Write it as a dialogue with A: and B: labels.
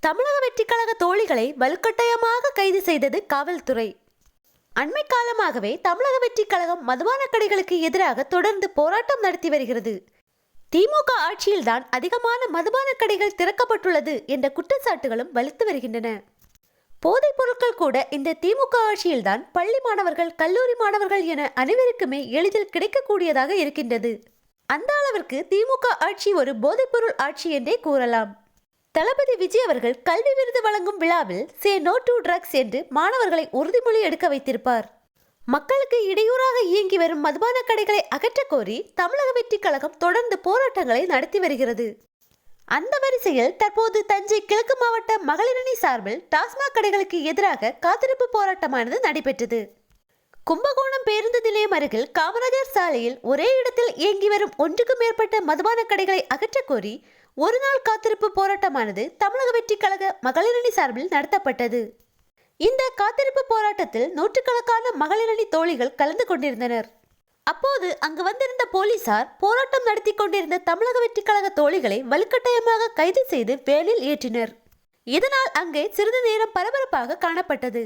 A: தமிழக வெற்றிக் கழக தோழிகளை வலுக்கட்டாயமாக கைது செய்தது காவல்துறை. அண்மை காலமாகவே தமிழக வெற்றிக் கழகம் மதுபான கடைகளுக்கு எதிராக தொடர்ந்து போராட்டம் நடத்தி வருகிறது. திமுக ஆட்சியில்தான் அதிகமான மதுபான கடைகள் திறக்கப்பட்டுள்ளது என்ற குற்றச்சாட்டுகளும் வலுத்து வருகின்றன. போதைப் பொருட்கள் கூட இந்த திமுக ஆட்சியில்தான் பள்ளி மாணவர்கள், கல்லூரி மாணவர்கள் என அனைவருக்குமே எளிதில் கிடைக்கக்கூடியதாக இருக்கின்றது. அந்த அளவிற்கு திமுக ஆட்சி ஒரு போதைப்பொருள் ஆட்சி என்றே கூறலாம். தளபதி விஜய் அவர்கள் கல்வி விருது வழங்கும் விழாவில் சே நோ டு ட்ரக்ஸ் என்று மாணவர்களை உறுதிமொழி எடுக்க வைத்திருப்பார். மக்களுக்கு இடையூறாக இயங்கி வரும் மதுபான கடைகளை அகற்ற கோரி தமிழக வெற்றிக் கழகம் தொடர்ந்து போராட்டங்களை நடத்தி வருகிறது. அந்த வரிசையில் தற்போது தஞ்சை கிழக்கு மாவட்ட மகளிரணி சார்பில் டாஸ்மாக் கடைகளுக்கு எதிராக காத்திருப்பு போராட்டமானது நடைபெற்றது. கும்பகோணம் பேருந்து நிலையம் அருகில் காமராஜர் சாலையில் ஒரே இடத்தில் இயங்கி வரும் ஒன்றுக்கும் மேற்பட்ட மதுபான கடைகளை அகற்ற கோரி ஒரு நாள் காத்திருப்பு போராட்டமானது தமிழக வெற்றிக் கழக மகளிரணி சார்பில் நடத்தப்பட்டது. இந்த காத்திருப்பு போராட்டத்தில் நூற்றுக்கணக்கான மகளிரணி தோழிகள் கலந்து கொண்டிருந்தனர். அப்போது அங்கு வந்திருந்த போலீசார் போராட்டம் நடத்தி கொண்டிருந்த தமிழக வெற்றிக் கழக தோழிகளை வலுக்கட்டாயமாக கைது செய்து வேனில் ஏற்றினர். இதனால் அங்கே சிறிது நேரம் பரபரப்பாக காணப்பட்டது.